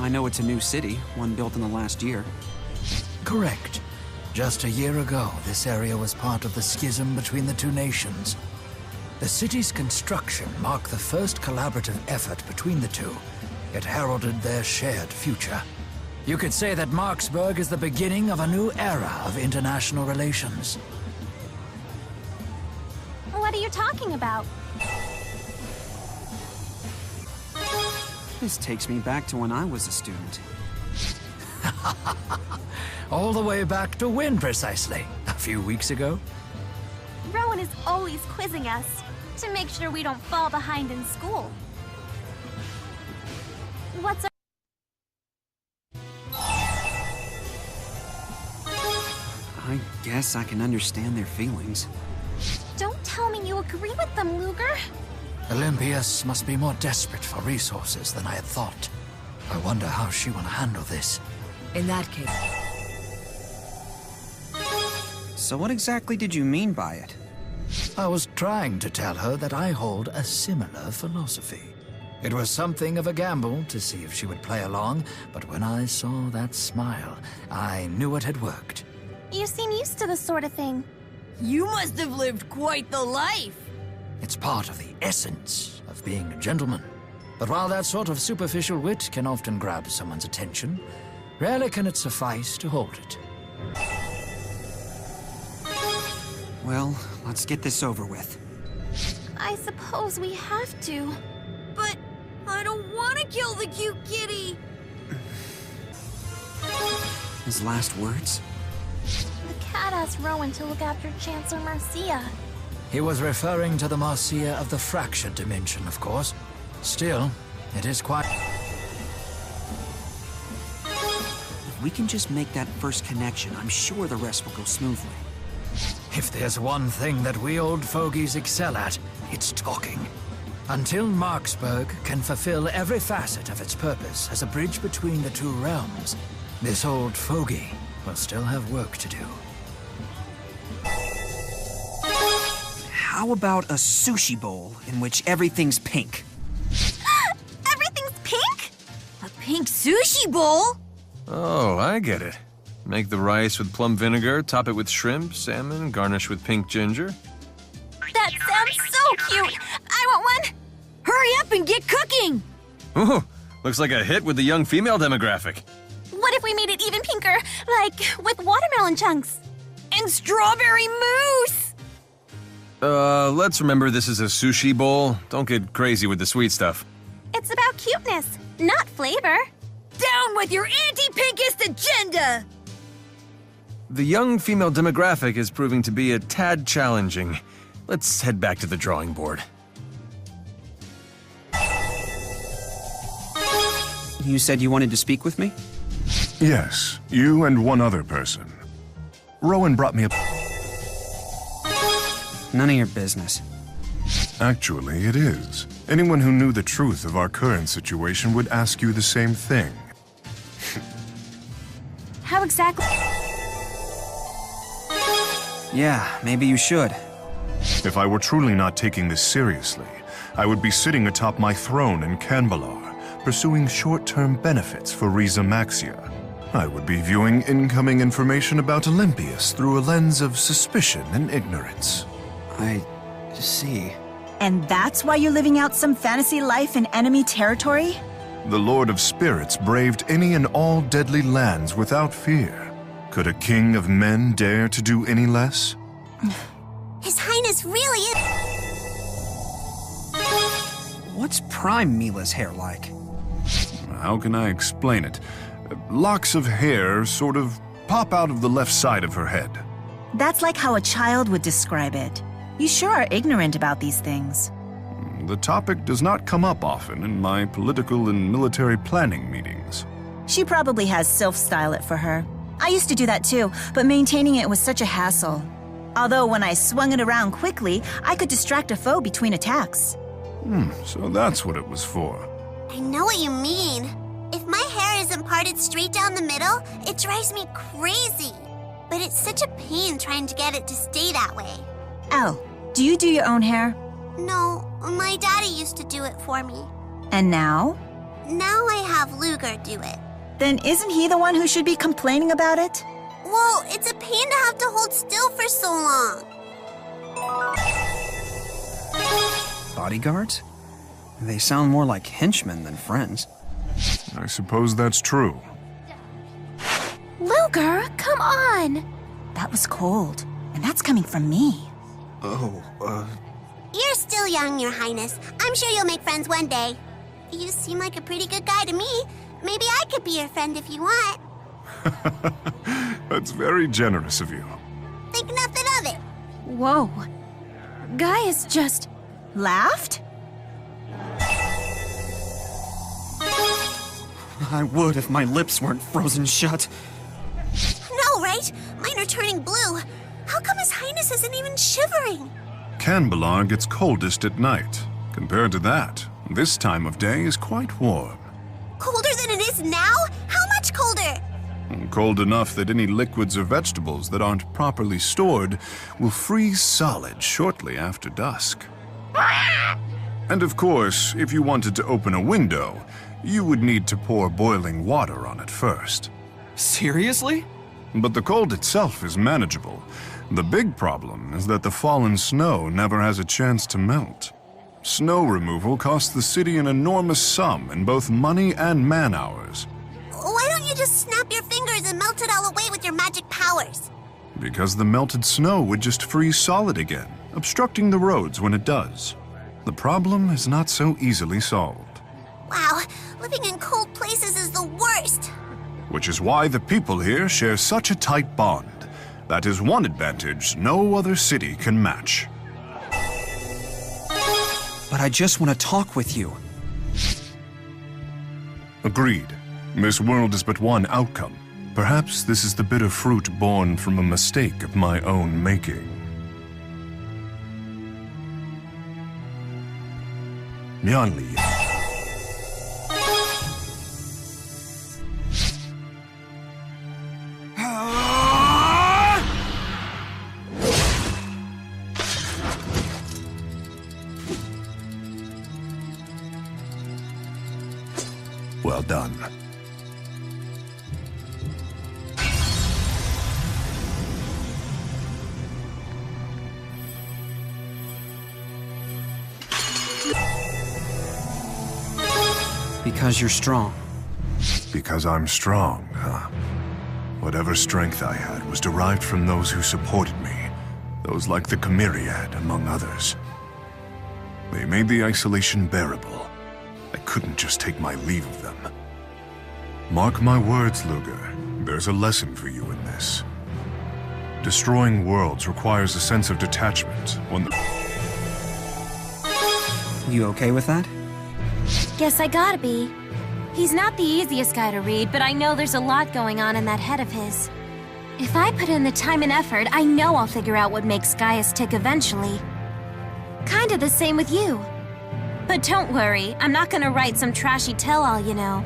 I know it's a new city, one built in the last year. Correct. Just a year ago, this area was part of the schism between the two nations. The city's construction marked the first collaborative effort between the two. It heralded their shared future. You could say that Marksburg is the beginning of a new era of international relations. What are you talking about? This takes me back to when I was a student. All the way back to when, precisely? A few weeks ago? Rowan is always quizzing us to make sure we don't fall behind in school. What's our... I guess I can understand their feelings. Don't tell me you agree with them, Luger. Olympias must be more desperate for resources than I had thought. I wonder how she will handle this. In that case... So what exactly did you mean by it? I was trying to tell her that I hold a similar philosophy. It was something of a gamble to see if she would play along, but when I saw that smile, I knew it had worked. You seem used to this sort of thing. You must have lived quite the life! It's part of the essence of being a gentleman. But while that sort of superficial wit can often grab someone's attention, rarely can it suffice to hold it. Well, let's get this over with. I suppose we have to. But I don't want to kill the cute kitty! His last words? The cat asked Rowan to look after Chancellor Marcia. He was referring to the Marcia of the fractured dimension, of course. Still, it is quite... If we can just make that first connection, I'm sure the rest will go smoothly. If there's one thing that we old fogies excel at, it's talking. Until Marksburg can fulfill every facet of its purpose as a bridge between the two realms, this old fogey will still have work to do. How about a sushi bowl in which everything's pink? Everything's pink? A pink sushi bowl? Oh, I get it. Make the rice with plum vinegar, top it with shrimp, salmon, garnish with pink ginger. That sounds so cute! I want one! Hurry up and get cooking! Ooh, looks like a hit with the young female demographic. What if we made it even pinker, like with watermelon chunks? And strawberry mousse! Let's remember this is a sushi bowl. Don't get crazy with the sweet stuff. It's about cuteness, not flavor. Down with your anti-pinkist agenda! The young female demographic is proving to be a tad challenging. Let's head back to the drawing board. You said you wanted to speak with me? Yes, you and one other person. Rowan brought me a... None of your business. Actually, it is. Anyone who knew the truth of our current situation would ask you the same thing. How exactly? Yeah, maybe you should. If I were truly not taking this seriously, I would be sitting atop my throne in Canbalar, pursuing short-term benefits for Riza Maxia. I would be viewing incoming information about Olympias through a lens of suspicion and ignorance. I see. And that's why you're living out some fantasy life in enemy territory? The Lord of Spirits braved any and all deadly lands without fear. Could a king of men dare to do any less? His Highness really is... What's Prime Mila's hair like? How can I explain it? Locks of hair sort of pop out of the left side of her head. That's like how a child would describe it. You sure are ignorant about these things. The topic does not come up often in my political and military planning meetings. She probably has Sylph style it for her. I used to do that too, but maintaining it was such a hassle. Although when I swung it around quickly, I could distract a foe between attacks. So that's what it was for. I know what you mean. If my hair isn't parted straight down the middle, it drives me crazy. But it's such a pain trying to get it to stay that way. Elle, do you do your own hair? No, my daddy used to do it for me. And now? now I have Luger do it. Then isn't he the one who should be complaining about it? Well, it's a pain to have to hold still for so long. Bodyguards? They sound more like henchmen than friends. I suppose that's true. Luger, come on! That was cold, and that's coming from me. You're still young, Your Highness. I'm sure you'll make friends one day. You seem like a pretty good guy to me. Maybe I could be your friend if you want. That's very generous of you. Think nothing of it. Whoa. Gaius just... Laughed? I would if my lips weren't frozen shut. No, right? Mine are turning blue. How come His Highness isn't even shivering? Canbalar gets coldest at night. Compared to that, this time of day is quite warm. Colder than it is now? How much colder? Cold enough that any liquids or vegetables that aren't properly stored will freeze solid shortly after dusk. And of course, if you wanted to open a window, you would need to pour boiling water on it first. Seriously? But the cold itself is manageable. The big problem is that the fallen snow never has a chance to melt. Snow removal costs the city an enormous sum in both money and man-hours. Why don't you just snap your fingers and melt it all away with your magic powers? Because the melted snow would just freeze solid again, obstructing the roads when it does. The problem is not so easily solved. Wow, living in cold places is the worst. Which is why the people here share such a tight bond. That is one advantage no other city can match. But I just want to talk with you. Agreed. This world is but one outcome. Perhaps this is the bitter fruit born from a mistake of my own making. Myanli. Well done. Because you're strong. Because I'm strong, huh? Whatever strength I had was derived from those who supported me. Those like the Chimeriad, among others. They made the isolation bearable. I couldn't just take my leave of them. Mark my words, Luger. There's a lesson for you in this. Destroying worlds requires a sense of detachment when the... You okay with that? Guess I gotta be. He's not the easiest guy to read, but I know there's a lot going on in that head of his. If I put in the time and effort, I know I'll figure out what makes Gaius tick eventually. Kinda the same with you. But don't worry, I'm not gonna write some trashy tell-all, you know.